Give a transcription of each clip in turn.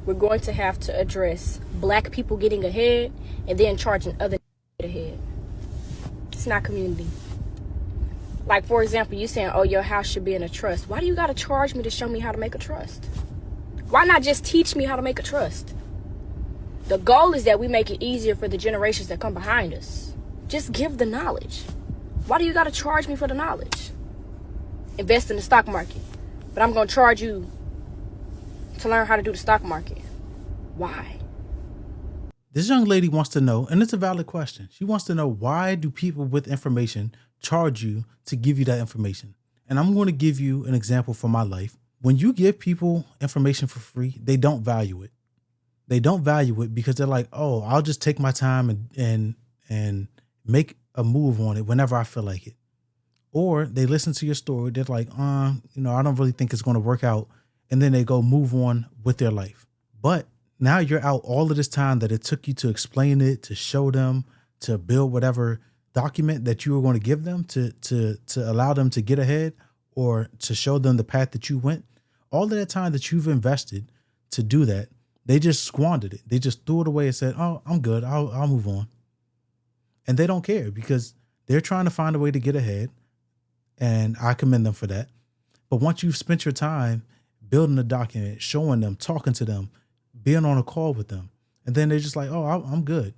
we're going to have to address black people getting ahead and then charging other ahead. It's not community. Like, for example, you saying, oh, your house should be in a trust. Why do you got to charge me to show me how to make a trust? Why not just teach me how to make a trust? The goal is that we make it easier for the generations that come behind us. Just give the knowledge. Why do you got to charge me for the knowledge? Invest in the stock market. But I'm going to charge you to learn how to do the stock market. Why? This young lady wants to know, and it's a valid question. She wants to know, why do people with information charge you to give you that information? And I'm going to give you an example from my life. When you give people information for free, they don't value it. They don't value it because they're like, oh, I'll just take my time and make a move on it whenever I feel like it. Or they listen to your story. They're like, I don't really think it's going to work out. And then they go move on with their life. But now you're out all of this time that it took you to explain it, to show them, to build whatever document that you were going to give them to allow them to get ahead or to show them the path that you went. All of that time that you've invested to do that, they just squandered it. They just threw it away and said, oh, I'm good. I'll move on. And they don't care because they're trying to find a way to get ahead. And I commend them for that. But once you've spent your time building a document, showing them, talking to them, being on a call with them, and then they're just like, oh, I'm good.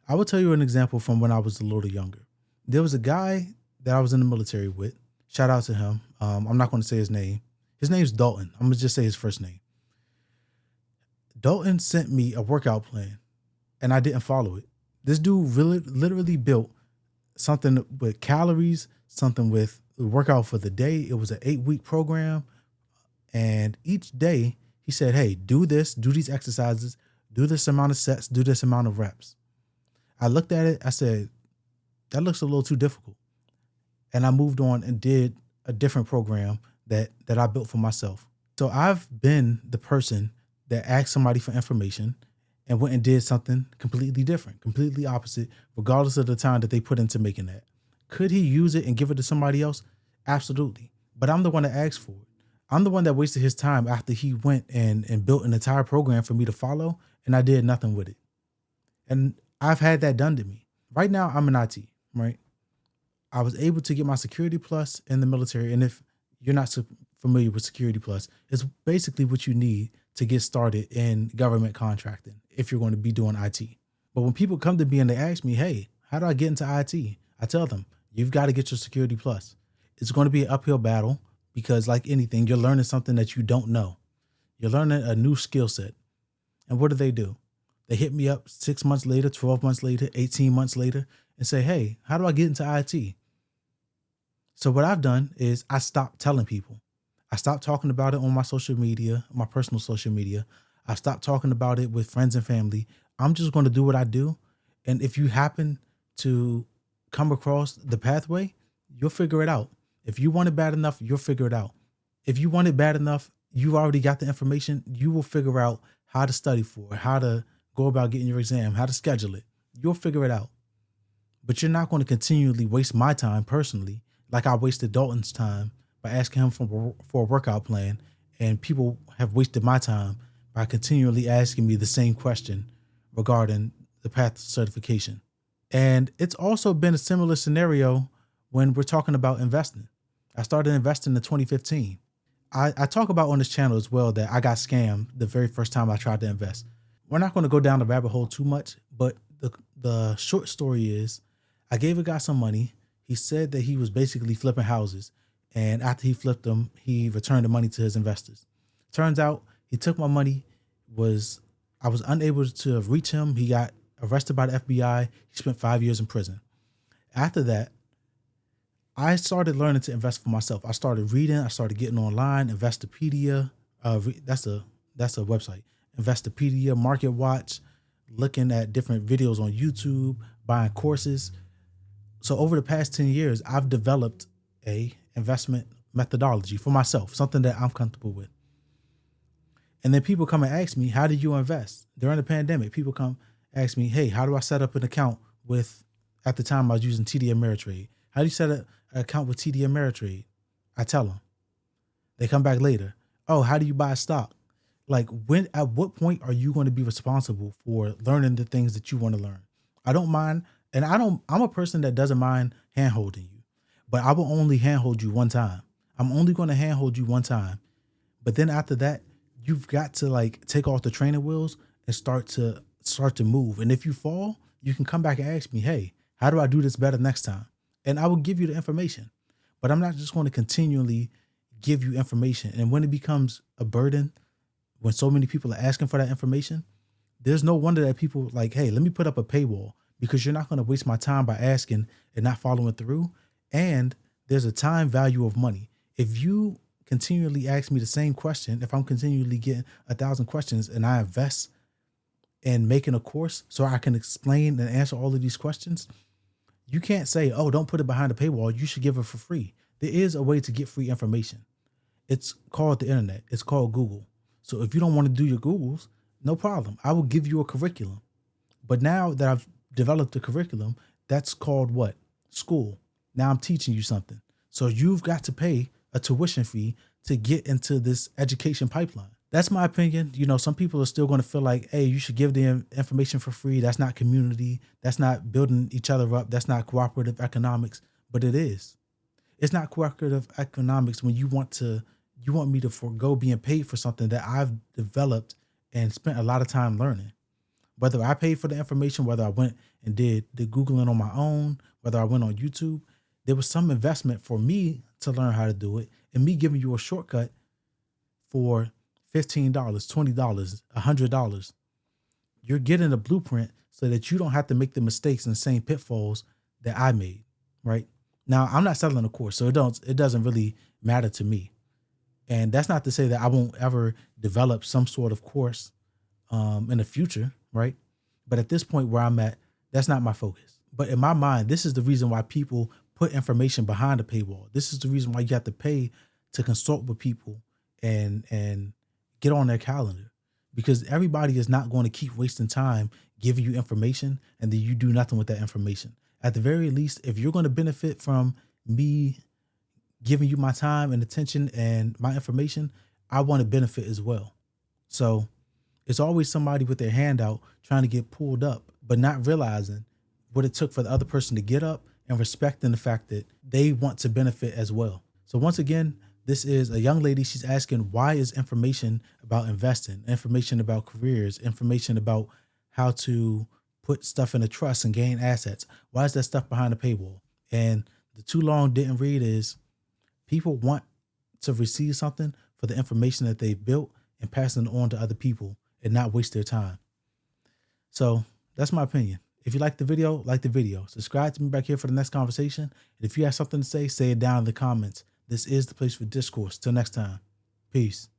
I will tell you an example from when I was a little younger. There was a guy that I was in the military with. Shout out to him. I'm not going to say his name. His name's Dalton. I'm going to just say his first name. Dalton sent me a workout plan and I didn't follow it. This dude really literally built something with calories, something with the workout for the day. It was an 8-week program. And each day he said, hey, do this, do these exercises, do this amount of sets, do this amount of reps. I looked at it. I said, that looks a little too difficult. And I moved on and did a different program that I built for myself. So I've been the person that asked somebody for information and went and did something completely different, completely opposite, regardless of the time that they put into making that. Could he use it and give it to somebody else? Absolutely. But I'm the one that asked for it. I'm the one that wasted his time after he went and built an entire program for me to follow, and I did nothing with it. And I've had that done to me. Right now, I'm in IT, right? I was able to get my Security Plus in the military. And if you're not so familiar with Security Plus, it's basically what you need to get started in government contracting if you're going to be doing IT. But when people come to me and they ask me, hey, how do I get into IT? I tell them, you've got to get your Security Plus. It's going to be an uphill battle because like anything, you're learning something that you don't know. You're learning a new skill set. And what do? They hit me up 6 months later, 12 months later, 18 months later and say, hey, how do I get into IT? So what I've done is I stopped telling people. I stopped talking about it on my social media, my personal social media. I stopped talking about it with friends and family. I'm just going to do what I do. And if you happen to come across the pathway, you'll figure it out. If you want it bad enough, you'll figure it out. If you want it bad enough, you've already got the information. You will figure out how to study for it, how to go about getting your exam, how to schedule it. You'll figure it out. But you're not going to continually waste my time personally, like I wasted Dalton's time by asking him for a workout plan, and people have wasted my time by continually asking me the same question regarding the path to certification. And it's also been a similar scenario when we're talking about investing. I started investing in 2015. I talk about on this channel as well that I got scammed the very first time I tried to invest. We're not going to go down the rabbit hole too much, but the short story is I gave a guy some money. He said that he was basically flipping houses. And after he flipped them, he returned the money to his investors. Turns out he took my money. I was unable to reach him. He got arrested by the FBI. He spent 5 years in prison. After that, I started learning to invest for myself. I started reading. I started getting online. Investopedia. That's a website. Investopedia, Market Watch, looking at different videos on YouTube, buying courses. So over the past 10 years, I've developed a investment methodology for myself, something that I'm comfortable with. And then people come and ask me, how did you invest? During the pandemic, people come ask me, hey, how do I set up an account with, at the time I was using TD Ameritrade. How do you set up an account with TD Ameritrade? I tell them. They come back later. Oh, how do you buy stock? Like at what point are you going to be responsible for learning the things that you want to learn? I don't mind, and I'm a person that doesn't mind hand holding you, but I will only handhold you one time. I'm only going to handhold you one time. But then after that, you've got to like take off the training wheels and start to move. And if you fall, you can come back and ask me, hey, how do I do this better next time? And I will give you the information. But I'm not just going to continually give you information. And when it becomes a burden, when so many people are asking for that information, there's no wonder that people like, hey, let me put up a paywall, because you're not going to waste my time by asking and not following through. And there's a time value of money. If you continually ask me the same question, if I'm continually getting 1,000 questions and I invest in making a course so I can explain and answer all of these questions, you can't say, oh, don't put it behind a paywall. You should give it for free. There is a way to get free information. It's called the internet. It's called Google. So if you don't want to do your Googles, no problem. I will give you a curriculum. But now that I've developed a curriculum, that's called what? School. Now I'm teaching you something. So you've got to pay a tuition fee to get into this education pipeline. That's my opinion. You know, some people are still going to feel like, hey, you should give the information for free. That's not community. That's not building each other up. That's not cooperative economics. But it is. It's not cooperative economics when you want me to forego being paid for something that I've developed and spent a lot of time learning. Whether I paid for the information, whether I went and did the Googling on my own, whether I went on YouTube, there was some investment for me to learn how to do it, and me giving you a shortcut for $15, $20, $100. You're getting a blueprint so that you don't have to make the mistakes and the same pitfalls that I made, right? Now, I'm not selling a course, so it doesn't really matter to me. And that's not to say that I won't ever develop some sort of course in the future, right? But at this point where I'm at, that's not my focus. But in my mind, this is the reason why people put information behind the paywall. This is the reason why you have to pay to consult with people and get on their calendar, because everybody is not going to keep wasting time giving you information and then you do nothing with that information. At the very least, if you're going to benefit from me giving you my time and attention and my information, I want to benefit as well. So it's always somebody with their hand out trying to get pulled up, but not realizing what it took for the other person to get up and respecting the fact that they want to benefit as well. So once again, this is a young lady. She's asking, why is information about investing, information about careers, information about how to put stuff in a trust and gain assets, why is that stuff behind the paywall? And the too long didn't read is people want to receive something for the information that they've built and passing it on to other people and not waste their time. So that's my opinion. If you like the video, like the video. Subscribe to me back here for the next conversation. And if you have something to say it down in the comments. This is the place for discourse. Till next time. Peace.